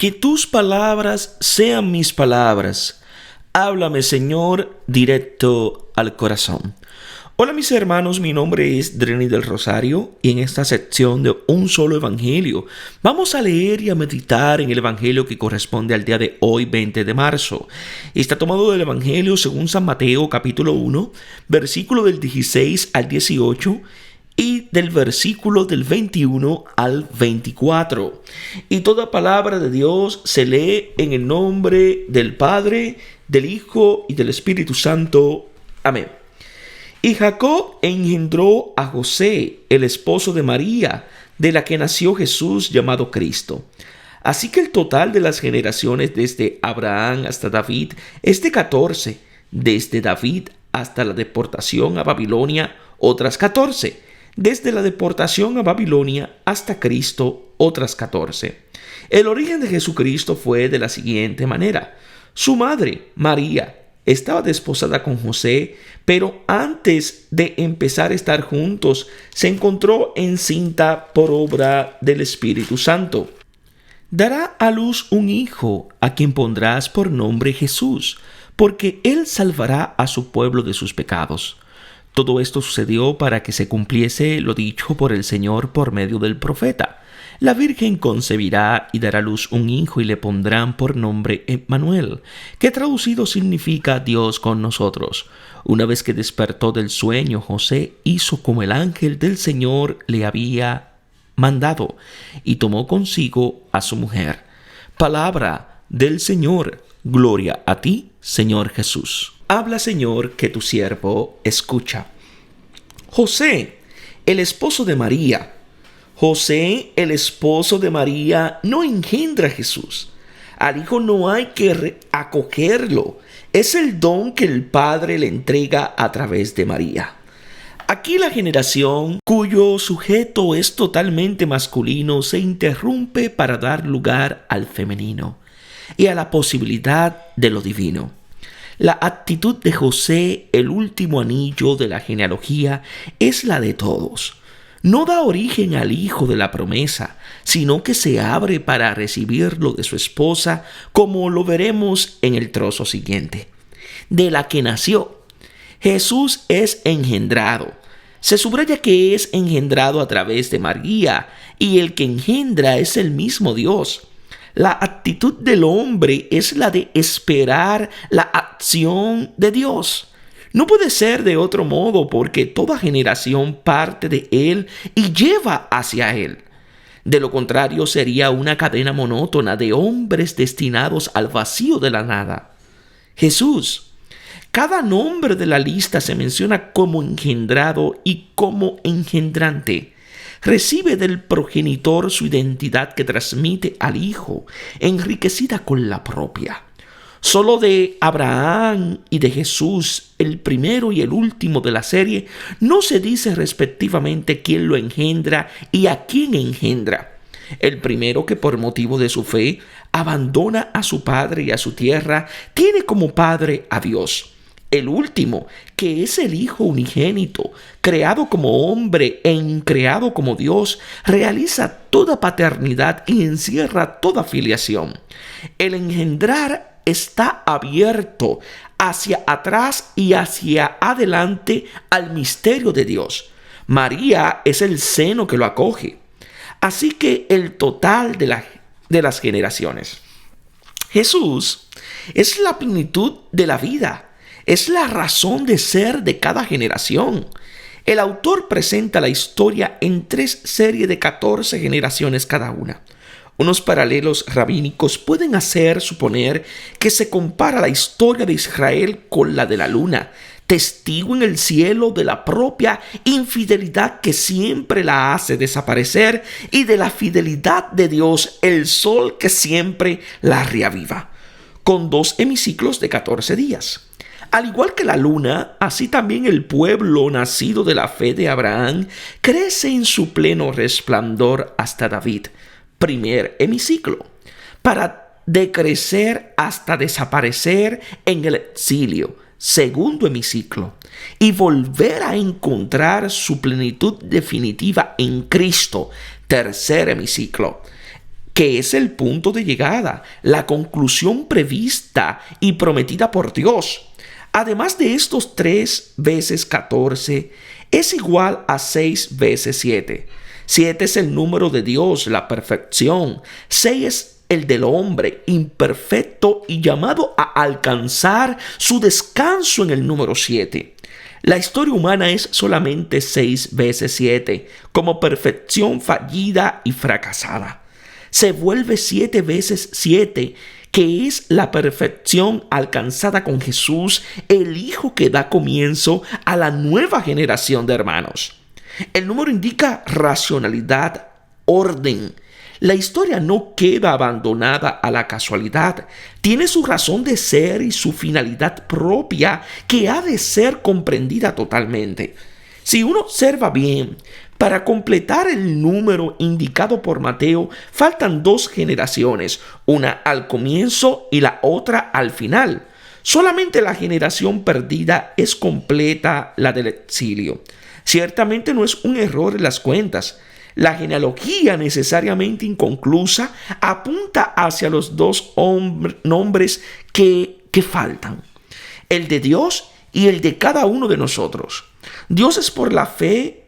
Que tus palabras sean mis palabras. Háblame, Señor, directo al corazón. Hola mis hermanos, mi nombre es Dreny del Rosario y en esta sección de Un Solo Evangelio vamos a leer y a meditar en el Evangelio que corresponde al día de hoy, 20 de marzo. Está tomado del Evangelio según San Mateo capítulo 1, versículo del 16 al 18 y del versículo del 21 al 24. Y toda palabra de Dios se lee en el nombre del Padre, del Hijo y del Espíritu Santo. Amén. Y Jacob engendró a José, el esposo de María, de la que nació Jesús llamado Cristo. Así que el total de las generaciones desde Abraham hasta David es de 14, desde David hasta la deportación a Babilonia, otras 14, desde la deportación a Babilonia hasta Cristo, otras 14. El origen de Jesucristo fue de la siguiente manera. Su madre, María, estaba desposada con José, pero antes de empezar a estar juntos, se encontró encinta por obra del Espíritu Santo. Dará a luz un hijo, a quien pondrás por nombre Jesús, porque él salvará a su pueblo de sus pecados. Todo esto sucedió para que se cumpliese lo dicho por el Señor por medio del profeta. La Virgen concebirá y dará a luz un hijo y le pondrán por nombre Emmanuel, que traducido significa Dios con nosotros. Una vez que despertó del sueño, José hizo como el ángel del Señor le había mandado y tomó consigo a su mujer. Palabra del Señor. Gloria a ti, Señor Jesús. Habla, Señor, que tu siervo escucha. José, el esposo de María. José, el esposo de María, no engendra a Jesús. Al hijo no hay que acogerlo. Es el don que el Padre le entrega a través de María. Aquí la generación cuyo sujeto es totalmente masculino se interrumpe para dar lugar al femenino y a la posibilidad de lo divino. La actitud de José, el último anillo de la genealogía, es la de todos. No da origen al hijo de la promesa, sino que se abre para recibirlo de su esposa, como lo veremos en el trozo siguiente. De la que nació. Jesús es engendrado. Se subraya que es engendrado a través de María, y el que engendra es el mismo Dios. La actitud del hombre es la de esperar la acción de Dios. No puede ser de otro modo porque toda generación parte de Él y lleva hacia Él. De lo contrario sería una cadena monótona de hombres destinados al vacío de la nada. Jesús. Cada nombre de la lista se menciona como engendrado y como engendrante. Recibe del progenitor su identidad que transmite al Hijo, enriquecida con la propia. Solo de Abraham y de Jesús, el primero y el último de la serie, no se dice respectivamente quién lo engendra y a quién engendra. El primero, que por motivo de su fe abandona a su padre y a su tierra, tiene como padre a Dios. El último, que es el Hijo unigénito, creado como hombre e increado como Dios, realiza toda paternidad y encierra toda filiación. El engendrar está abierto hacia atrás y hacia adelante al misterio de Dios. María es el seno que lo acoge. Así que el total de las generaciones. Jesús es la plenitud de la vida. Es la razón de ser de cada generación. El autor presenta la historia en 3 series de 14 generaciones cada una. Unos paralelos rabínicos pueden hacer suponer que se compara la historia de Israel con la de la luna, testigo en el cielo de la propia infidelidad que siempre la hace desaparecer y de la fidelidad de Dios, el sol que siempre la reaviva, con 2 hemiciclos de 14 días. Al igual que la luna, así también el pueblo nacido de la fe de Abraham crece en su pleno resplandor hasta David, primer hemiciclo, para decrecer hasta desaparecer en el exilio, segundo hemiciclo, y volver a encontrar su plenitud definitiva en Cristo, tercer hemiciclo, que es el punto de llegada, la conclusión prevista y prometida por Dios. Además de estos 3 veces 14, es igual a 6 veces 7. 7 es el número de Dios, la perfección. 6 es el del hombre, imperfecto y llamado a alcanzar su descanso en el número 7. La historia humana es solamente 6 veces 7, como perfección fallida y fracasada. Se vuelve 7 veces 7, que es la perfección alcanzada con Jesús, el Hijo que da comienzo a la nueva generación de hermanos. El número indica racionalidad, orden. La historia no queda abandonada a la casualidad. Tiene su razón de ser y su finalidad propia que ha de ser comprendida totalmente. Si uno observa bien, para completar el número indicado por Mateo, faltan 2 generaciones, una al comienzo y la otra al final. Solamente la generación perdida es completa, la del exilio. Ciertamente no es un error en las cuentas. La genealogía necesariamente inconclusa apunta hacia los 2 nombres que faltan, el de Dios y el de cada uno de nosotros. Dios es por la fe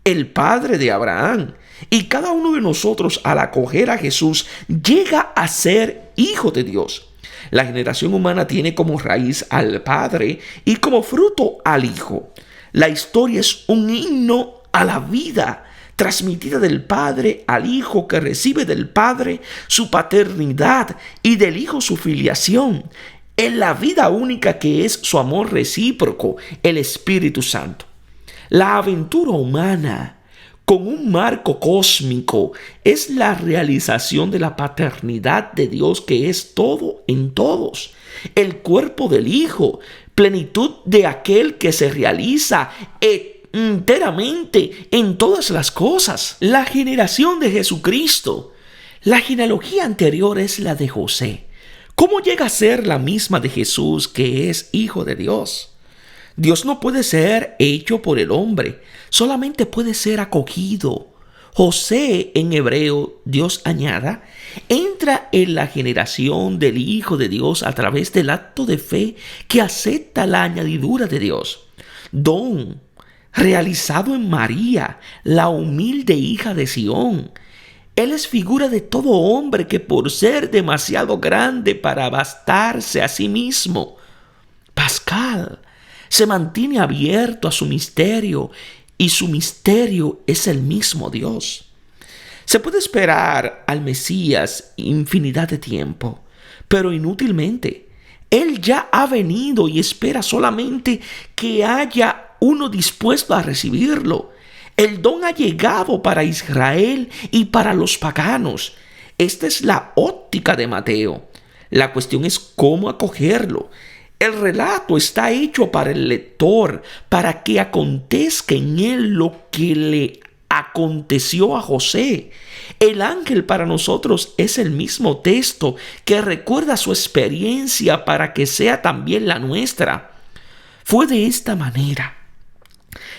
el Padre de Abraham, y cada uno de nosotros al acoger a Jesús llega a ser hijo de Dios. La generación humana tiene como raíz al Padre y como fruto al Hijo. La historia es un himno a la vida, transmitida del Padre al Hijo, que recibe del Padre su paternidad y del Hijo su filiación, en la vida única que es su amor recíproco, el Espíritu Santo. La aventura humana, con un marco cósmico, es la realización de la paternidad de Dios, que es todo en todos, el cuerpo del Hijo, plenitud de aquel que se realiza enteramente en todas las cosas. La generación de Jesucristo. La genealogía anterior es la de José. ¿Cómo llega a ser la misma de Jesús, que es hijo de Dios? Dios no puede ser hecho por el hombre, solamente puede ser acogido. José, en hebreo, Dios añada, entra en la generación del Hijo de Dios a través del acto de fe que acepta la añadidura de Dios. Don realizado en María, la humilde hija de Sión. Él es figura de todo hombre que, por ser demasiado grande para bastarse a sí mismo, Pascal, se mantiene abierto a su misterio, y su misterio es el mismo Dios. Se puede esperar al Mesías infinidad de tiempo, pero inútilmente. Él ya ha venido y espera solamente que haya uno dispuesto a recibirlo. El don ha llegado para Israel y para los paganos. Esta es la óptica de Mateo. La cuestión es cómo acogerlo. El relato está hecho para el lector, para que acontezca en él lo que le aconteció a José. El ángel para nosotros es el mismo texto que recuerda su experiencia para que sea también la nuestra. Fue de esta manera.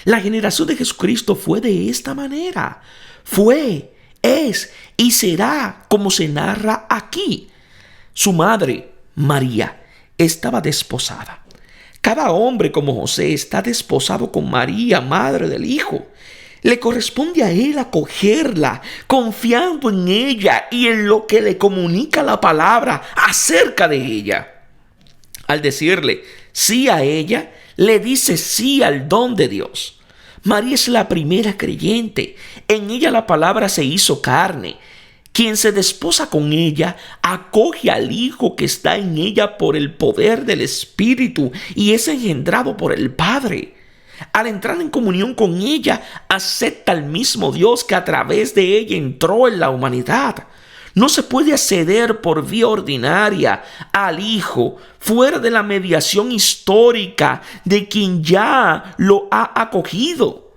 La generación de Jesucristo fue de esta manera. Fue, es y será como se narra aquí. Su madre, María, estaba desposada. Cada hombre como José está desposado con María, madre del Hijo. Le corresponde a él acogerla, confiando en ella y en lo que le comunica la palabra acerca de ella. Al decirle sí a ella, le dice sí al don de Dios. María es la primera creyente. En ella la palabra se hizo carne. Quien se desposa con ella, acoge al Hijo que está en ella por el poder del Espíritu y es engendrado por el Padre. Al entrar en comunión con ella, acepta al mismo Dios que a través de ella entró en la humanidad. No se puede acceder por vía ordinaria al Hijo fuera de la mediación histórica de quien ya lo ha acogido.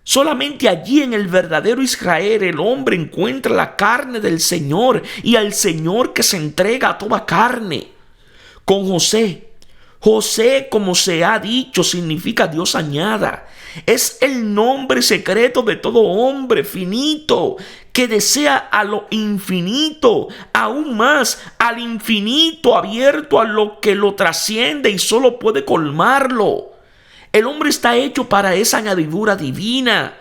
Solamente allí, en el verdadero Israel, el hombre encuentra la carne del Señor y al Señor que se entrega a toda carne. Con José, como se ha dicho, significa Dios añada. Es el nombre secreto de todo hombre finito que desea a lo infinito, aún más al infinito abierto a lo que lo trasciende y solo puede colmarlo. El hombre está hecho para esa añadidura divina.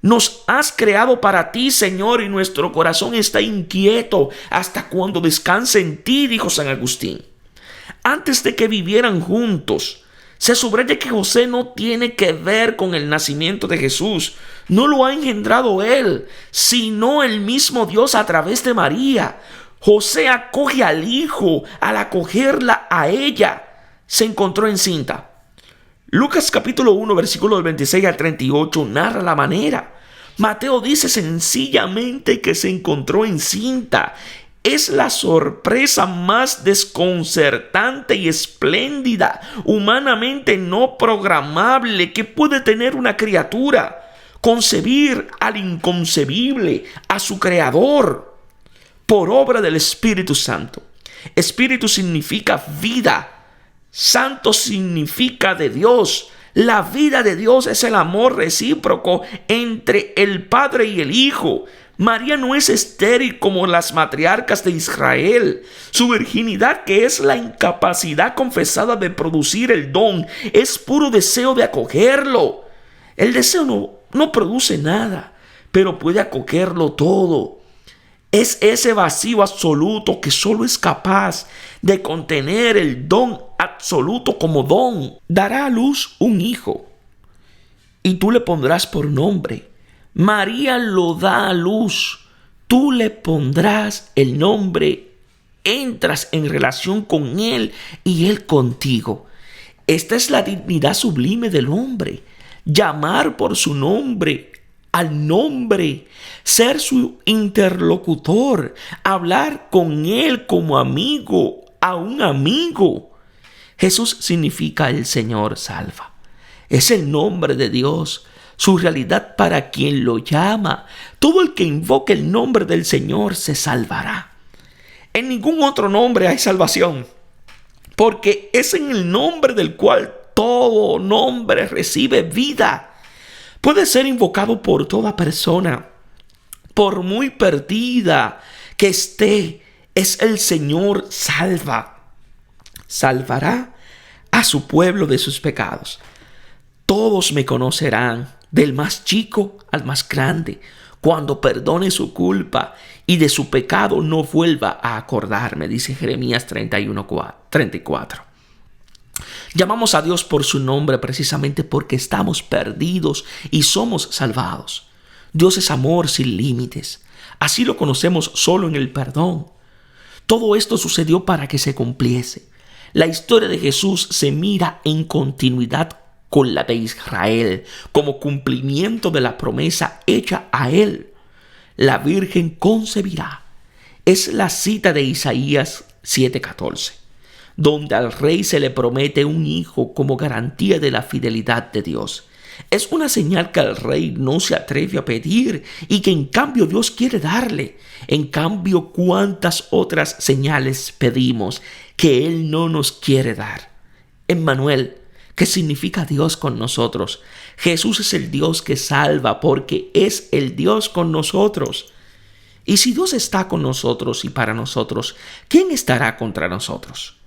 Nos has creado para ti, Señor, y nuestro corazón está inquieto hasta cuando descanse en ti, dijo San Agustín. Antes de que vivieran juntos, se subraya que José no tiene que ver con el nacimiento de Jesús. No lo ha engendrado él, sino el mismo Dios a través de María. José acoge al hijo. Al acogerla a ella, se encontró encinta. Lucas capítulo 1, versículos 26 al 38 narra la manera. Mateo dice sencillamente que se encontró encinta. Es la sorpresa más desconcertante y espléndida, humanamente no programable, que puede tener una criatura. Concebir al inconcebible, a su creador, por obra del Espíritu Santo. Espíritu significa vida. Santo significa de Dios. La vida de Dios es el amor recíproco entre el Padre y el Hijo. María no es estéril como las matriarcas de Israel. Su virginidad, que es la incapacidad confesada de producir el don, es puro deseo de acogerlo. El deseo no produce nada, pero puede acogerlo todo. Es ese vacío absoluto que solo es capaz de contener el don absoluto como don. Dará a luz un hijo y tú le pondrás por nombre. María lo da a luz. Tú le pondrás el nombre. Entras en relación con él y él contigo. Esta es la dignidad sublime del hombre. Llamar por su nombre al nombre, ser su interlocutor, hablar con él como amigo a un amigo. Jesús significa el Señor salva. Es el nombre de Dios, su realidad para quien lo llama. Todo el que invoque el nombre del Señor se salvará. En ningún otro nombre hay salvación, porque es en el nombre del cual todo nombre recibe vida. Puede ser invocado por toda persona, por muy perdida que esté. Es el Señor salva. Salvará a su pueblo de sus pecados. Todos me conocerán, del más chico al más grande, cuando perdone su culpa y de su pecado no vuelva a acordarme, dice Jeremías 31:34. Llamamos a Dios por su nombre precisamente porque estamos perdidos y somos salvados. Dios es amor sin límites. Así lo conocemos solo en el perdón. Todo esto sucedió para que se cumpliese. La historia de Jesús se mira en continuidad con la de Israel, como cumplimiento de la promesa hecha a él. La Virgen concebirá. Es la cita de Isaías 7:14. Donde al rey se le promete un hijo como garantía de la fidelidad de Dios. Es una señal que el rey no se atreve a pedir y que en cambio Dios quiere darle. En cambio, ¿cuántas otras señales pedimos que Él no nos quiere dar? Emmanuel, que significa Dios con nosotros. Jesús es el Dios que salva porque es el Dios con nosotros. Y si Dios está con nosotros y para nosotros, ¿quién estará contra nosotros?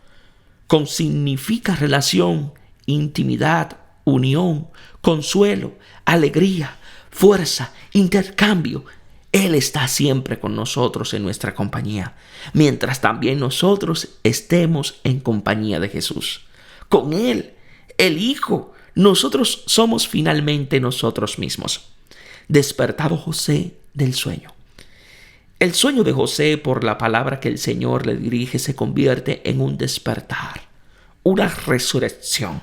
Con significa relación, intimidad, unión, consuelo, alegría, fuerza, intercambio. Él está siempre con nosotros en nuestra compañía, mientras también nosotros estemos en compañía de Jesús. Con Él, el Hijo, nosotros somos finalmente nosotros mismos. Despertado José del sueño. El sueño de José, por la palabra que el Señor le dirige, se convierte en un despertar, una resurrección.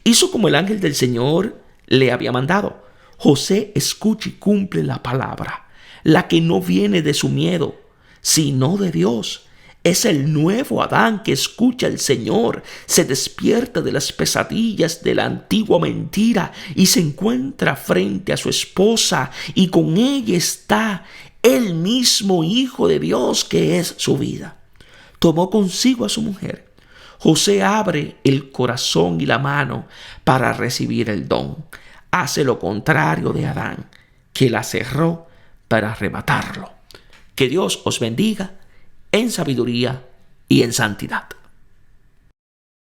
Hizo como el ángel del Señor le había mandado. José escucha y cumple la palabra, la que no viene de su miedo, sino de Dios. Es el nuevo Adán que escucha al Señor, se despierta de las pesadillas de la antigua mentira y se encuentra frente a su esposa, y con ella está el mismo Hijo de Dios que es su vida. Tomó consigo a su mujer. José abre el corazón y la mano para recibir el don. Hace lo contrario de Adán, que la cerró para arrebatarlo. Que Dios os bendiga en sabiduría y en santidad.